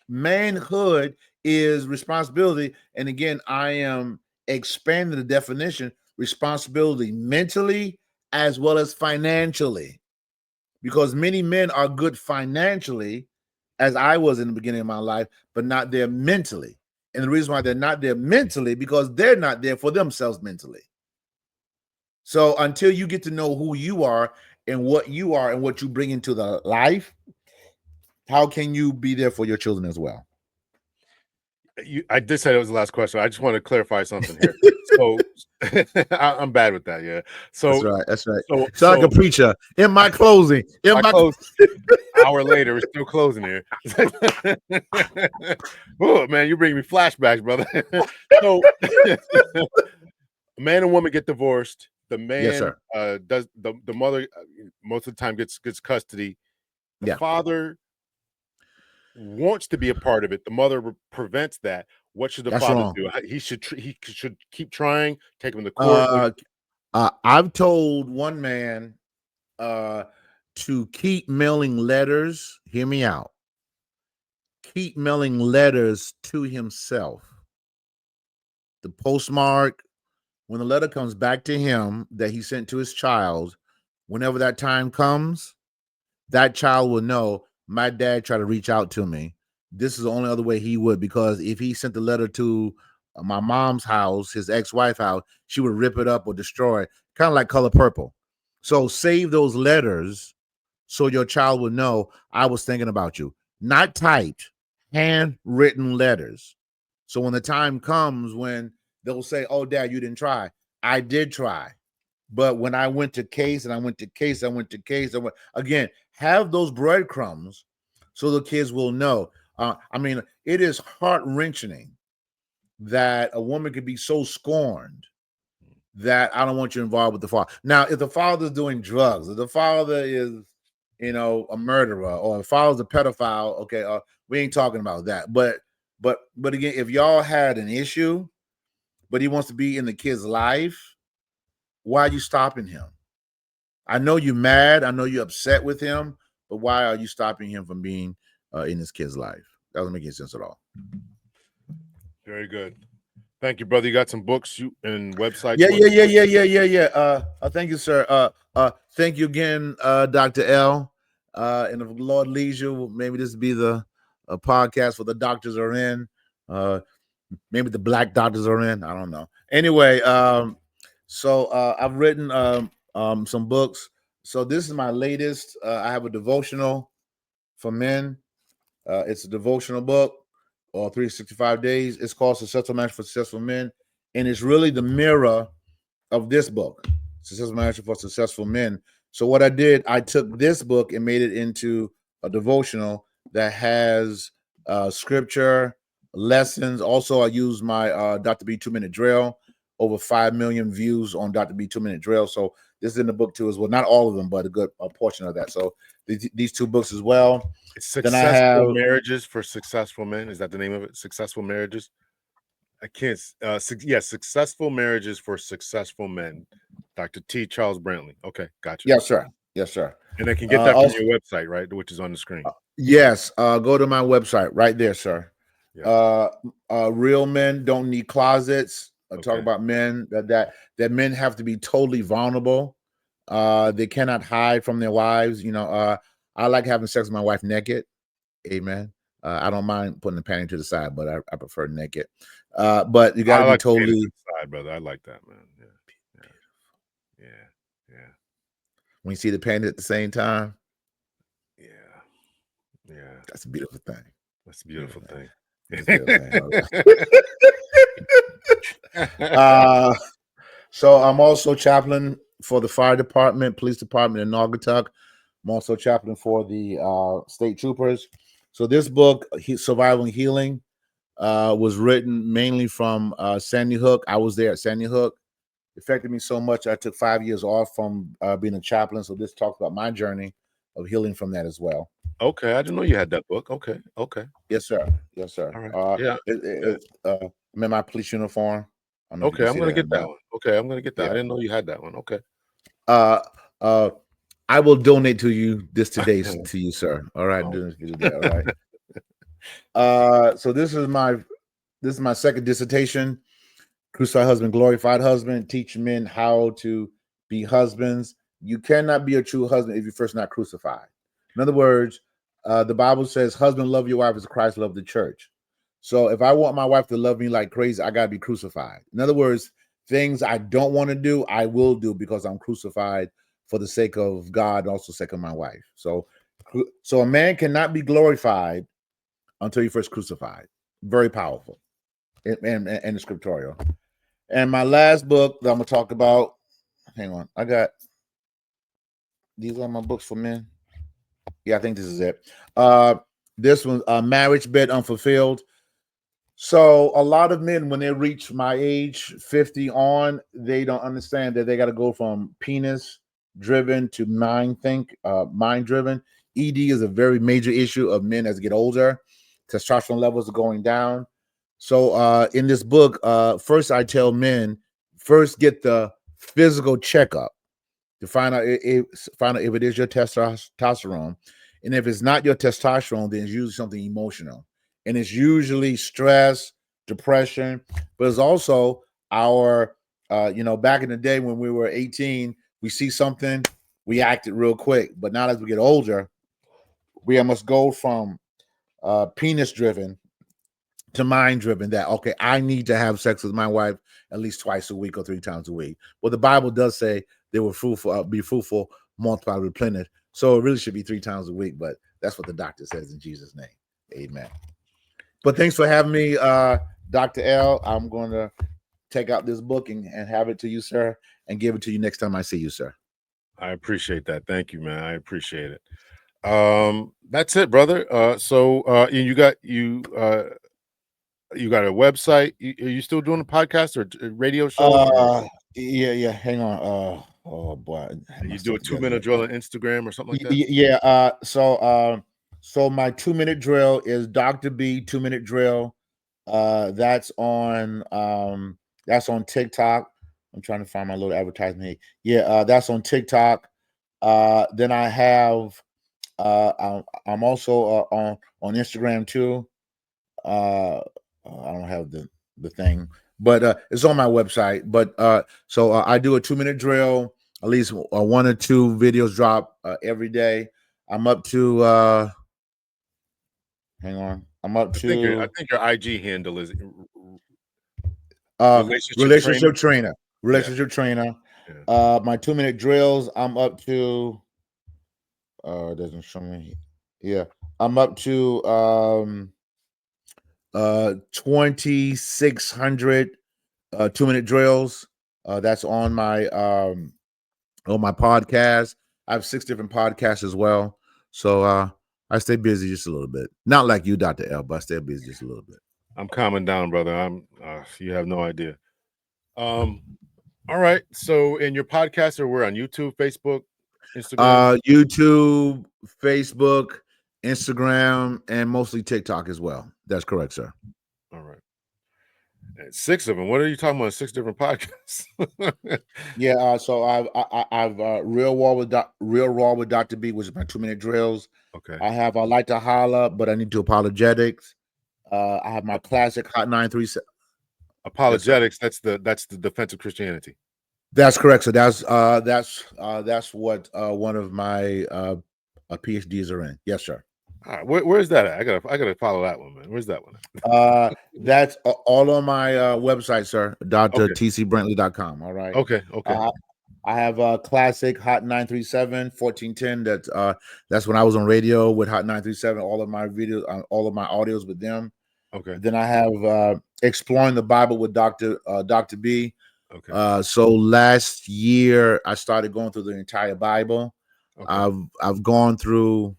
Manhood is responsibility. And again, I am expanding the definition: responsibility mentally as well as financially. Because many men are good financially, as I was in the beginning of my life, but not there mentally. And the reason why they're not there mentally, because they're not there for themselves mentally. So until you get to know who you are and what you are and what you bring into the life, how can you be there for your children as well? I did say that was the last question. I just want to clarify something here. So I'm bad with that. Yeah. That's So right. That's right. so Sound like a preacher. In my closing. I closed hour later. We're still closing here. Oh man, you bring me flashbacks, brother. So a man and woman get divorced. The Yes, man sir. does the mother most of the time gets custody. The Yeah. father wants to be a part of it. The mother prevents that. What should the That's father wrong. do? He should keep trying, take him to court. Uh, I've told one man to keep mailing letters. Hear me out. Keep mailing letters to himself. The postmark, when the letter comes back to him that he sent to his child, whenever that time comes, that child will know my dad tried to reach out to me. This is the only other way he would, because if he sent the letter to my mom's house, his ex-wife house, she would rip it up or destroy it, kind of like Color Purple. So save those letters so your child will know I was thinking about you. Not typed, handwritten letters. So when the time comes when they'll say, "Oh, Dad, you didn't try." I did try. But when I went to case and I went to case, again, have those breadcrumbs so the kids will know. It is heart-wrenching that a woman could be so scorned that I don't want you involved with the father. Now, if the father's doing drugs, if the father is, a murderer, or the father's a pedophile, okay, we ain't talking about that. But again, if y'all had an issue, but he wants to be in the kid's life, why are you stopping him? I know you're mad. I know you're upset with him, but why are you stopping him from being in his kid's life? That doesn't make any sense at all. Very good. Thank you, brother. You got some books and websites? Yeah. Thank you, sir. Thank you again, Dr. L. And if the Lord leads you, maybe this will be the podcast where the doctors are in. Maybe the black doctors are in. I don't know. Anyway, so I've written some books. So this is my latest. I have a devotional for men. It's a devotional book, all 365 days. It's called Successful Marriage for Successful Men, and it's really the mirror of this book, Successful Marriage for Successful Men. So what I did, I took this book and made it into a devotional that has scripture, lessons. Also, I use my Dr. B 2-minute drill. Over 5 million views on Dr. B 2-minute drill. So this is in the book too as well. Not all of them, but a good portion of that. So these two books as well. It's Then I Successful have Marriages for Successful Men. Is that the name of it? Successful Marriages. I can't. Successful Marriages for Successful Men. Dr. T. Charles Brantley. Okay, gotcha. yes, sir. Yes, sir. And I can get that from Also, your website, right? Which is on the screen. yes. Go to my website right there, sir. Yeah. Real men don't need closets. Talk Okay. about men that men have to be totally vulnerable. They cannot hide from their wives. I like having sex with my wife naked. Amen. I don't mind putting the panty to the side, but I prefer naked. But you got I to be like the panties totally to the side, brother. I like that, man. Yeah. when you see the panty at the same time. Yeah. That's a beautiful thing. That's a beautiful thing. That's a beautiful thing. So I'm also chaplain for the fire department, police department in Naugatuck. I'm also chaplain for the state troopers. So this book, Survival and Healing, was written mainly from Sandy Hook. I was there at Sandy Hook. It affected me so much. I took 5 years off from being a chaplain. So this talks about my journey of healing from that as well. Okay, I didn't know you had that book. Okay. Yes, sir. Yes, sir. All right. Yeah. I'm in my police uniform. I don't know if you Okay, can I'm see gonna that get or that not. one. Okay, I'm gonna get that. Yeah. I didn't know you had that one. Okay. I will donate to you this today to you, sir. All right, Oh. doing this for today. All right. So this is my second dissertation. Crucified husband, glorified husband, teach men how to be husbands. You cannot be a true husband if you're first not crucified. In other words, the Bible says, husband, love your wife as Christ loved the church. So if I want my wife to love me like crazy, I got to be crucified. In other words, things I don't want to do, I will do because I'm crucified for the sake of God, and also sake of my wife. So a man cannot be glorified until you first crucified. Very powerful and the scriptorial. And my last book that I'm gonna talk about, hang on, I got these are my books for men. Yeah, I think this is it. This one, Marriage Bed Unfulfilled. So a lot of men, when they reach my age, 50 on, they don't understand that they got to go from penis driven to mind driven. ED is a very major issue of men as they get older. Testosterone levels are going down. So in this book, first I tell men, first get the physical checkup to find out if it is your testosterone. And if it's not your testosterone, then it's usually something emotional. And it's usually stress, depression, but it's also our, back in the day when we were 18, we see something, we acted real quick. But now as we get older, we must go from penis driven to mind driven that, okay, I need to have sex with my wife at least twice a week or 3 times a week. Well, the Bible does say they were fruitful, be fruitful, multiply, replenish. So it really should be 3 times a week, but that's what the doctor says in Jesus' name. Amen. But thanks for having me, Dr. L. I'm going to take out this book and have it to you, sir, and give it to you next time I see you, sir. I appreciate that. Thank you, man. I appreciate it. That's it, brother. So you got a website. Are you still doing a podcast or a radio show? Yeah. Hang on. Oh boy, You do a 2-minute drill on Instagram or something like that? Yeah. So my 2-minute drill is Dr. B 2-minute drill. That's on TikTok. I'm trying to find my little advertisement here. Yeah, that's on TikTok. Then I have I'm also on Instagram too. I don't have the thing, but it's on my website. But so I do a 2-minute drill. At least 1 or 2 videos drop every day. I'm up to hang on. I'm up to I think your IG handle is relationship trainer. trainer. Relationship trainer. Yeah. My 2-minute drills, I'm up to it doesn't show me. Yeah. I'm up to 2600 2-minute drills. That's on my podcast. I have 6 different podcasts as well. So I stay busy just a little bit. Not like you, Dr. L, but I stay busy just a little bit. I'm calming down, brother. You have no idea. All right. So in your podcast, or we're on YouTube, Facebook, Instagram? YouTube, Facebook, Instagram, and mostly TikTok as well. That's correct, sir. All right. And 6 of them. What are you talking about? 6 different podcasts? Yeah. So I've Real Raw with Dr. B, which is my 2-minute drills. Okay. I have I Like to Holla, but I need to apologetics. I have my classic Hot 937. Apologetics. Yes, that's the defense of Christianity. That's correct. So that's what one of my PhDs are in. Yes, sir. All right. Where's that at? I gotta follow that one, man. Where's that one at? That's all on my website, sir. Okay. drtcbrentley.com. All right. Okay. I have a classic Hot 937 1410. That's when I was on radio with Hot 937. All of my videos, all of my audios with them. Okay. Then I have Exploring the Bible with Dr. B. Okay. So last year I started going through the entire Bible. Okay. I've gone through,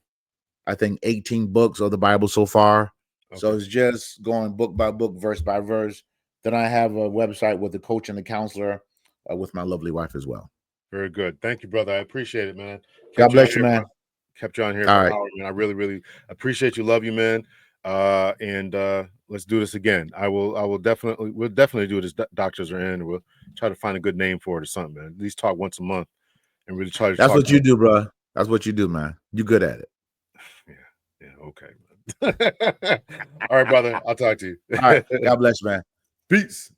I think, 18 books of the Bible so far. Okay. So it's just going book by book, verse by verse. Then I have a website with the coach and the counselor with my lovely wife as well. Very good. Thank you, brother. I appreciate it, man. God bless you, man. Kept you on here for an hour, man. I really, really appreciate you. Love you, man. And let's do this again. We'll definitely do this. Doctors are in. We'll try to find a good name for it or something, man. At least talk once a month and really try to. That's what you do, bro. That's what you do, man. You're good at it. Yeah. Okay. All right, brother. I'll talk to you. All right. God bless you, man. Peace.